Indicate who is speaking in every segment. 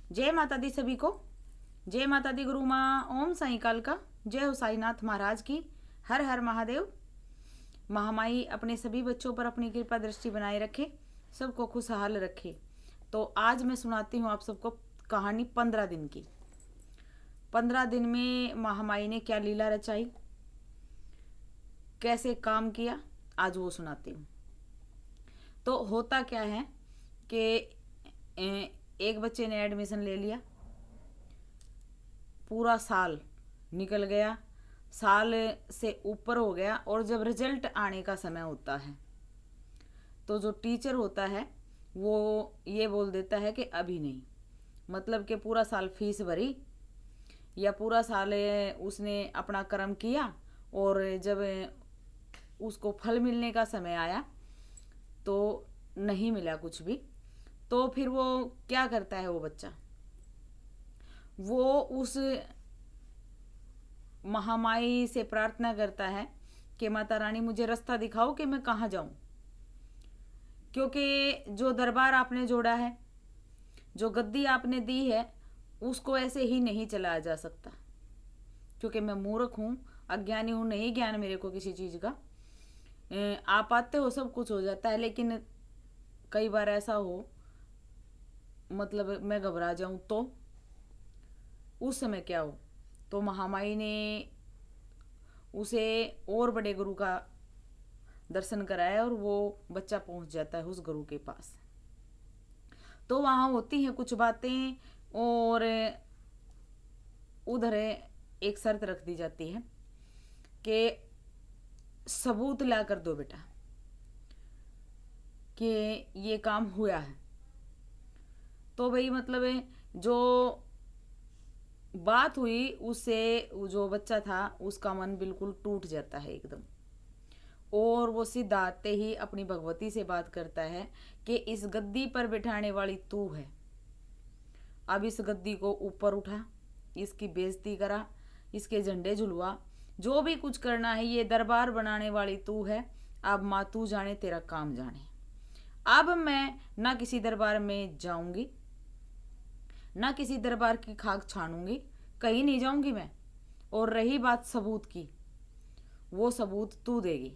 Speaker 1: जय माता दी सभी को। जय माता दी गुरु माँ। ओम साई काल का। जय हो साईनाथ महाराज की। हर हर महादेव। महामाई अपने सभी बच्चों पर अपनी कृपा दृष्टि बनाए रखे, सबको खुशहाल रखे। तो आज मैं सुनाती हूँ आप सबको कहानी 15 दिन की। 15 दिन में महामाई ने क्या लीला रचाई, कैसे काम किया, आज वो सुनाती हूँ। तो होता क्या है कि एक बच्चे ने एडमिशन ले लिया, पूरा साल निकल गया, साल से ऊपर हो गया, और जब रिजल्ट आने का समय होता है तो जो टीचर होता है वो ये बोल देता है कि अभी नहीं। मतलब कि पूरा साल फीस भरी या पूरा साल उसने अपना कर्म किया, और जब उसको फल मिलने का समय आया तो नहीं मिला कुछ भी। तो फिर वो क्या करता है, वो बच्चा वो उस महामाई से प्रार्थना करता है कि माता रानी मुझे रास्ता दिखाओ कि मैं कहाँ जाऊं, क्योंकि जो दरबार आपने जोड़ा है, जो गद्दी आपने दी है, उसको ऐसे ही नहीं चलाया जा सकता। क्योंकि मैं मूर्ख हूँ, अज्ञानी हूँ, नहीं ज्ञान मेरे को किसी चीज़ का। आप आते हो सब कुछ हो जाता है, लेकिन कई बार ऐसा हो मतलब मैं घबरा जाऊं तो उस समय क्या हो। तो महामाई ने उसे और बड़े गुरु का दर्शन कराया और वो बच्चा पहुंच जाता है उस गुरु के पास। तो वहाँ होती हैं कुछ बातें, और उधर एक शर्त रख दी जाती है कि सबूत ला कर दो बेटा कि ये काम हुआ है। तो भाई मतलब जो बात हुई उससे जो बच्चा था उसका मन बिल्कुल टूट जाता है एकदम, और वो सीधा आते ही अपनी भगवती से बात करता है कि इस गद्दी पर बिठाने वाली तू है, अब इस गद्दी को ऊपर उठा, इसकी बेइज्जती करा, इसके झंडे झुलवा, जो भी कुछ करना है, ये दरबार बनाने वाली तू है। अब माँ तू जाने, तेरा काम जाने। अब मैं ना किसी दरबार में जाऊंगी, ना किसी दरबार की खाक छानूंगी, कहीं नहीं जाऊंगी मैं। और रही बात सबूत की, वो सबूत तू देगी।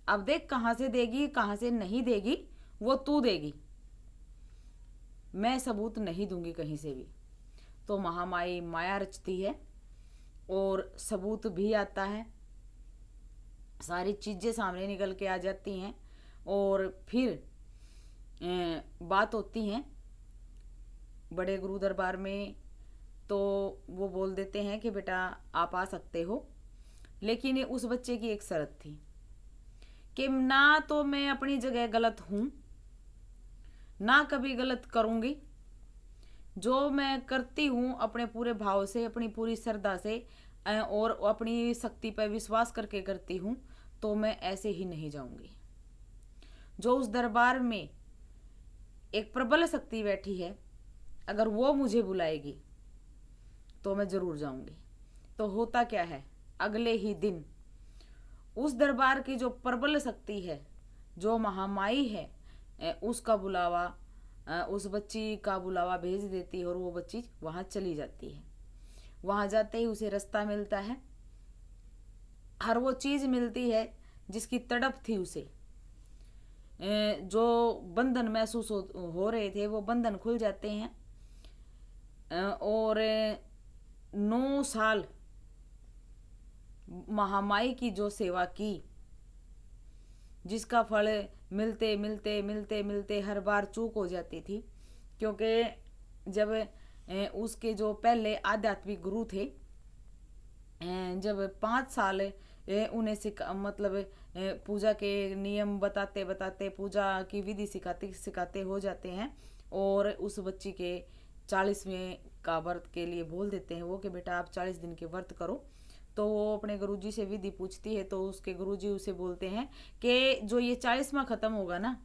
Speaker 1: अब देख कहाँ से देगी कहाँ से नहीं देगी, वो तू देगी, मैं सबूत नहीं दूंगी कहीं से भी। तो महामाई माया रचती है और सबूत भी आता है, सारी चीज़ें सामने निकल के आ जाती हैं। और फिर बात होती है बड़े गुरु दरबार में। तो वो बोल देते हैं कि बेटा आप आ सकते हो, लेकिन उस बच्चे की एक शर्त थी कि ना तो मैं अपनी जगह गलत हूँ, ना कभी गलत करूँगी। जो मैं करती हूँ अपने पूरे भाव से, अपनी पूरी श्रद्धा से और अपनी शक्ति पर विश्वास करके करती हूँ, तो मैं ऐसे ही नहीं जाऊँगी। जो उस दरबार में एक प्रबल शक्ति बैठी है, अगर वो मुझे बुलाएगी तो मैं ज़रूर जाऊँगी। तो होता क्या है, अगले ही दिन उस दरबार की जो प्रबल शक्ति है, जो महामाई है, उसका बुलावा, उस बच्ची का बुलावा भेज देती है, और वो बच्ची वहाँ चली जाती है। वहाँ जाते ही उसे रास्ता मिलता है, हर वो चीज़ मिलती है जिसकी तड़प थी उसे। जो बंधन महसूस हो रहे थे वो बंधन खुल जाते हैं। और 9 साल महामाई की जो सेवा की, जिसका फल मिलते मिलते मिलते मिलते हर बार चूक हो जाती थी। क्योंकि जब उसके जो पहले आध्यात्मिक गुरु थे, जब 5 साल उन्हें मतलब पूजा के नियम बताते बताते पूजा की विधि सिखाते सिखाते हो जाते हैं, और उस बच्ची के 40वें का व्रत के लिए बोल देते हैं वो कि बेटा आप 40 दिन के व्रत करो। तो वो अपने गुरुजी से विधि पूछती है, तो उसके गुरुजी उसे बोलते हैं कि जो ये 40वां ख़त्म होगा ना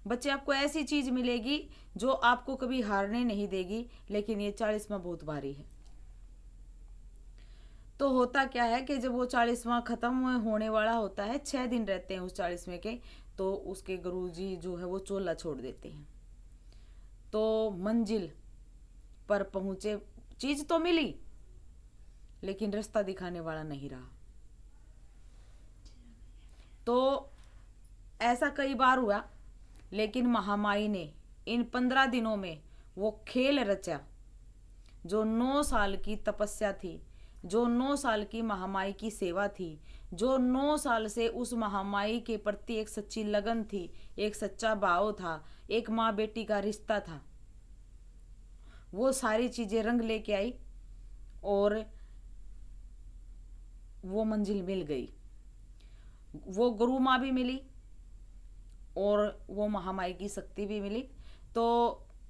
Speaker 1: बच्चे, आपको ऐसी चीज़ मिलेगी जो आपको कभी हारने नहीं देगी, लेकिन ये 40वां बहुत भारी है। तो होता क्या है कि जब वो 40वां ख़त्म होने वाला होता है, 6 दिन रहते हैं उस 40वें के, तो उसके गुरुजी जो है वो चोला छोड़ देते हैं। तो मंजिल पर पहुंचे, चीज तो मिली लेकिन रास्ता दिखाने वाला नहीं रहा। तो ऐसा कई बार हुआ, लेकिन महामाई ने इन 15 दिनों में वो खेल रचा जो 9 साल की तपस्या थी, जो 9 साल की महामाई की सेवा थी, जो 9 साल से उस महामाई के प्रति एक सच्ची लगन थी, एक सच्चा भाव था, एक माँ बेटी का रिश्ता था। वो सारी चीजें रंग लेके आई और वो मंजिल मिल गई। वो गुरु माँ भी मिली और वो महामाई की शक्ति भी मिली। तो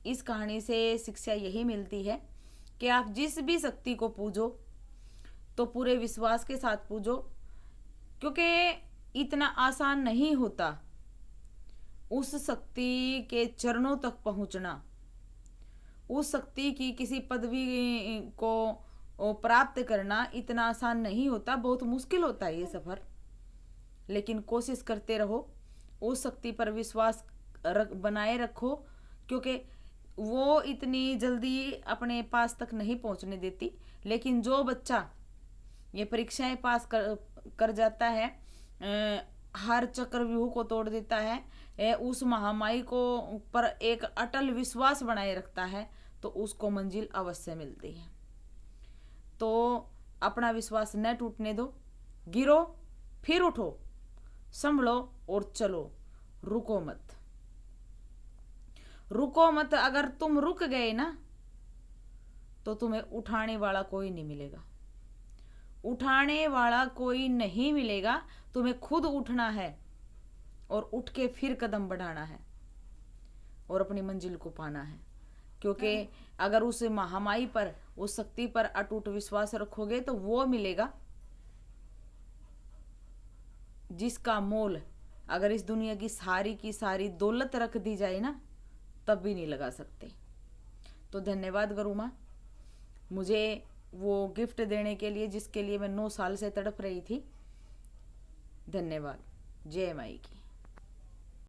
Speaker 1: इस कहानी से शिक्षा यही मिलती है कि आप जिस भी शक्ति को पूजो तो पूरे विश्वास के साथ पूजो, क्योंकि इतना आसान नहीं होता उस शक्ति के चरणों तक पहुंचना। उस शक्ति की किसी पदवी को प्राप्त करना इतना आसान नहीं होता, बहुत मुश्किल होता है ये सफर। लेकिन कोशिश करते रहो, उस शक्ति पर विश्वास बनाए रखो, क्योंकि वो इतनी जल्दी अपने पास तक नहीं पहुंचने देती। लेकिन जो बच्चा ये परीक्षाएं पास कर जाता है, हर चक्रव्यूह को तोड़ देता है, उस महामाई को पर एक अटल विश्वास बनाए रखता है, तो उसको मंजिल अवश्य मिलती है। तो अपना विश्वास न टूटने दो, गिरो फिर उठो, संभलो और चलो, रुको मत। रुको मत, अगर तुम रुक गए ना तो तुम्हें उठाने वाला कोई नहीं मिलेगा, उठाने वाला कोई नहीं मिलेगा। तुम्हें खुद उठना है और उठ के फिर कदम बढ़ाना है और अपनी मंजिल को पाना है। क्योंकि अगर उस महामाई पर, उस शक्ति पर अटूट विश्वास रखोगे तो वो मिलेगा जिसका मोल अगर इस दुनिया की सारी दौलत रख दी जाए ना तब भी नहीं लगा सकते। तो धन्यवाद गुरु माँ, मुझे वो गिफ्ट देने के लिए जिसके लिए मैं 9 साल से तड़प रही थी। धन्यवाद। जय माई की।